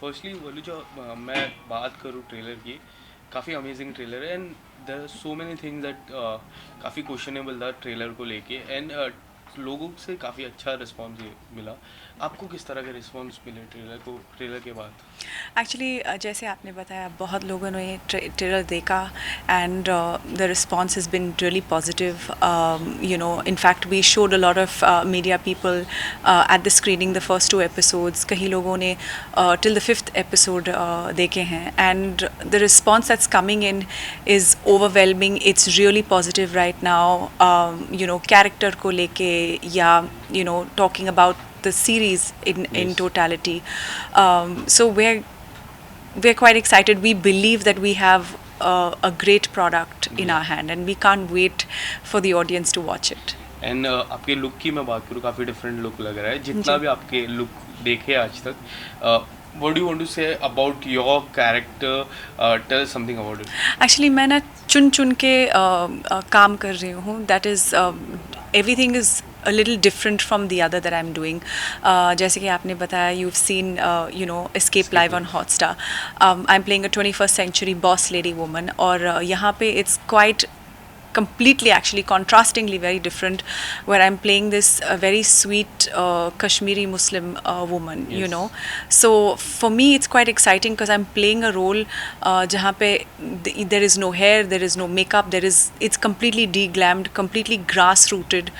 Firstly बोलूँ जो मैं बात करूँ ट्रेलर की, काफ़ी अमेजिंग ट्रेलर है and there are so many things that काफ़ी क्वेश्चनेबल था ट्रेलर को लेके एंड लोगों से काफ़ी अच्छा रिस्पॉन्स मिला। आपको किस तरह के रिस्पॉन्स मिले ट्रेलर के बाद? एक्चुअली जैसे आपने बताया बहुत लोगों ने ट्रेलर देखा and the response has been really positive in fact we showed a lot of media people at the screening the first 2 episodes. कई लोगों ने till the 5th episode देखे हैं and the response that's coming in is overwhelming. It's really positive right now. Character को लेके या talking about the series in totality. So we're quite excited. We believe that we have a great product in our hand, and we can't wait for the audience to watch it. And आपके look की मैं बात करूँ, काफ़ी different look लग रहा है जितना भी आपके लुक देखे आज तक। What do you want to say about your character? Tell something about it. Actually मैं ना चुन चुन के काम कर रही हूँ. That is everything is a little different from the other that I'm doing. जैसे कि आपने बताया, you've seen Escape Live on Hotstar. I'm playing a 21st century boss lady woman, और यहाँ पे it's quite completely, actually contrastingly very different, where I'm playing this very sweet Kashmiri Muslim woman. So for me it's quite exciting because I'm playing a role jahan pe there is no hair, there is no makeup, it's completely deglammed, completely grass rooted,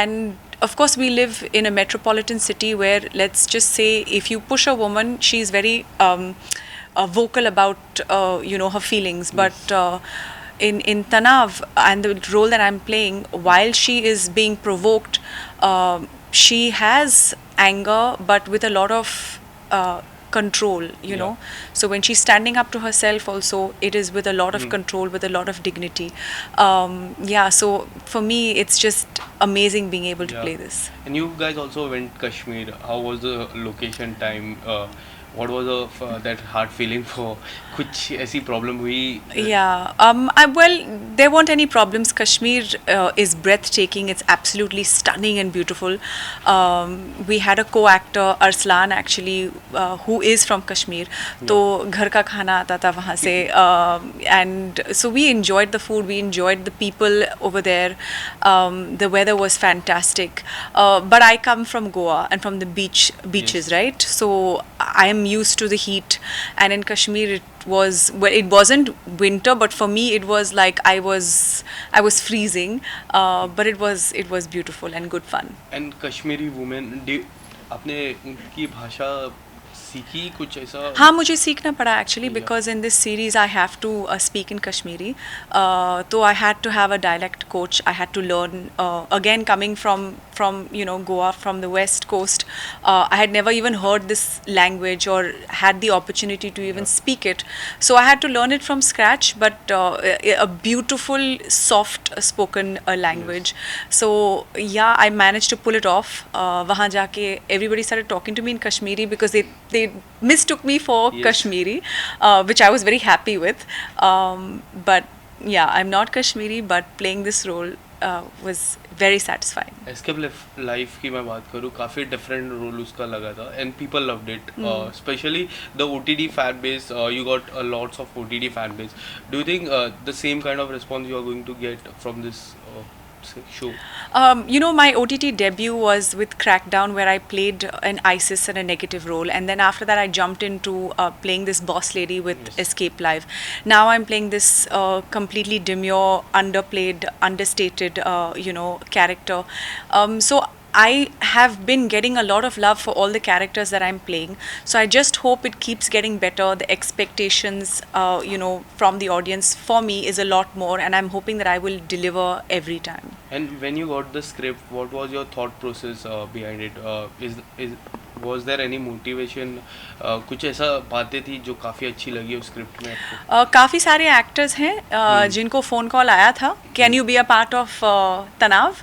and of course we live in a metropolitan city where, let's just say, if you push a woman, she's very vocal about her feelings. But in Tanaav and the role that I'm playing, while she is being provoked, she has anger, but with a lot of control. So when she's standing up to herself also, it is with a lot of control, with a lot of dignity. So for me it's just amazing being able to play this. And you guys also went Kashmir. How was the location time? What was that hard feeling for? कुछ ऐसी problem हुई? Well, there weren't any problems. Kashmir is breathtaking. It's absolutely stunning and beautiful. We had a co-actor, Arslan, actually, who is from Kashmir. तो घर का खाना आता था वहाँ से, and so we enjoyed the food. We enjoyed the people over there. The weather was fantastic. But I come from Goa and from the beaches, right? So I am used to the heat, and in Kashmir it wasn't winter, but for me it was like I was freezing, but it was beautiful and good fun. And Kashmiri women, आपने उनकी भाषा सीखी कुछ ऐसा? हाँ, मुझे सीखना पड़ा actually, because in this series I have to speak in Kashmiri. तो I had to have a dialect coach. I had to learn again, coming from Goa, from the west coast. I had never even heard this language or had the opportunity to even speak it, so I had to learn it from scratch, but a beautiful soft spoken language. So yeah, I managed to pull it off. वहाँ जाके everybody started talking to me in Kashmiri because they mistook me for Kashmiri, which I was very happy with. But yeah, I'm not Kashmiri, but playing this role was very satisfying. Escape life की मैं बात करूँ, काफ़ी different role उसका लगा था and people loved it, specially the OTT fan base. You got lots of OTT fan base. Do you think the same kind of response you are going to get from this show? My OTT debut was with Crackdown, where I played an ISIS and a negative role, and then after that I jumped into playing this boss lady with Escape Live. Now I'm playing this completely demure, underplayed, understated character. So I have been getting a lot of love for all the characters that I'm playing. So I just hope it keeps getting better. The expectations, from the audience for me is a lot more, and I'm hoping that I will deliver every time. And when you got the script, what was your thought process behind it? Was there any motivation? कुछ ऐसा बातें थी जो काफ़ी अच्छी लगी उस script में आपको? काफ़ी सारे एक्टर्स हैं जिनको फ़ोन कॉल आया था, can you be a part of Tanaav.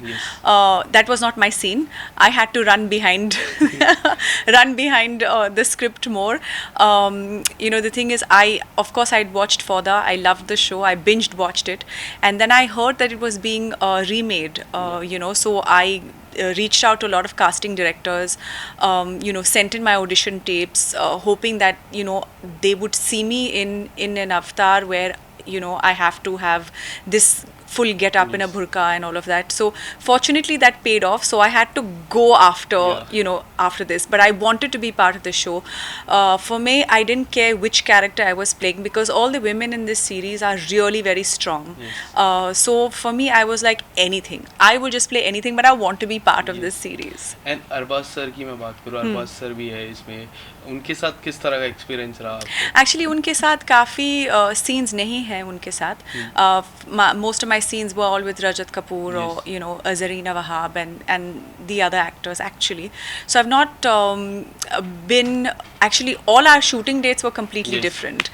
That was not my scene. I had to run behind the script more. The thing is, of course I'd watched Fauda. I loved the show. I binged watched it, and then I heard that it was being remade. So I reached out to a lot of casting directors, sent in my audition tapes, hoping that they would see me in an avatar where I have to have this full get up in a Yes. burqa and all of that. So fortunately that paid off, so I had to go after after this, but I wanted to be part of the show. For me, I didn't care which character I was playing because all the women in this series are really very strong. Yes. So for me, I was like, anything, I will just play anything, but I want to be part of this series. And Arbaaz sir की मैं बात करूँ, Arbaaz sir भी है इसमें, उनके साथ किस तरह का एक्सपीरियंस रहा आपको? एक्चुअली उनके साथ काफ़ी सीन्स नहीं हैं उनके साथ. Most of my scenes were all with Rajat Kapoor or Zarina Wahab and the other actors actually. So I've not been, actually all our shooting dates were completely different.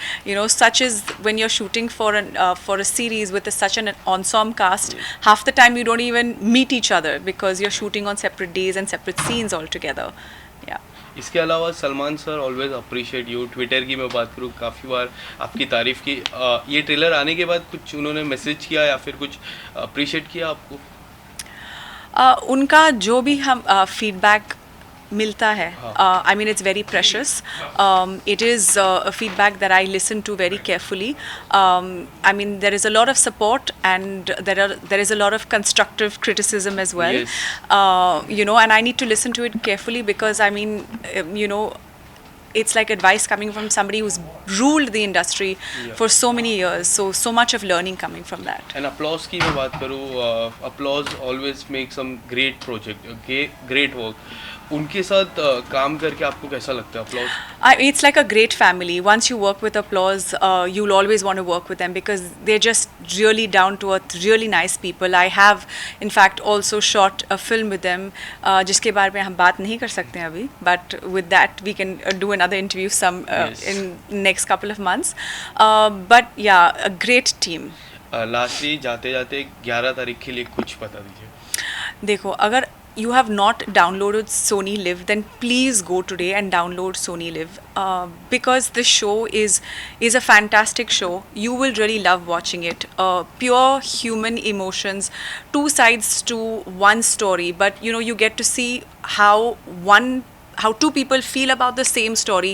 Such as when you're shooting for a series with such an ensemble cast, half the time you don't even meet each other because you're shooting on separate days and separate scenes altogether. Yeah. इसके अलावा Salman sir always appreciate you. Twitter की मैं बात करूँ, काफ़ी बार आपकी तारीफ़ की. ये ट्रेलर आने के बाद कुछ उन्होंने मैसेज किया या फिर कुछ अप्रिशिएट किया आपको? उनका जो भी हम फीडबैक मिलता है, I mean it's very precious. It is a feedback that I listen to very carefully. I mean there is a lot of support and there is a lot of constructive criticism as well. Yes. And I need to listen to it carefully because I mean it's like advice coming from somebody who's ruled the industry for so many years. So much of learning coming from that. And Applause की मैं बात करूँ, Applause always make some great project, great work. उनके साथ काम करके आपको कैसा लगता है Applause? It's like a great family. Once you work with Applause, you'll always want to work with them because they're just really down to earth, really nice people. I have, in fact, also shot a film with them, जिसके बारे में हम बात नहीं कर सकते हैं अभी. But with that, we can do another interview in next couple of months. But yeah, a great team. Lastly जाते जाते 11 तारीख के लिए कुछ बता दीजिए. देखो, अगर you have not downloaded SonyLIV, then please go today and download SonyLIV because the show is a fantastic show. You will really love watching it. Pure human emotions, two sides to one story, but you get to see how two people feel about the same story.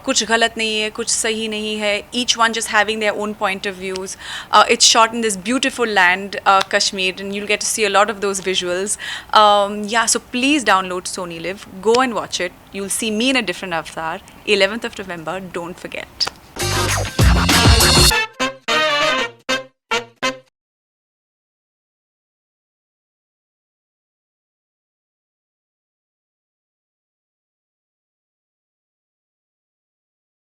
कुछ गलत नहीं है, कुछ सही नहीं है. Each one just having their own point of views. It's shot in this beautiful land, Kashmir, and you'll get to see a lot of those visuals. So please download SonyLIV. Go and watch it. You'll see me in a different avatar. 11th of November. Don't forget.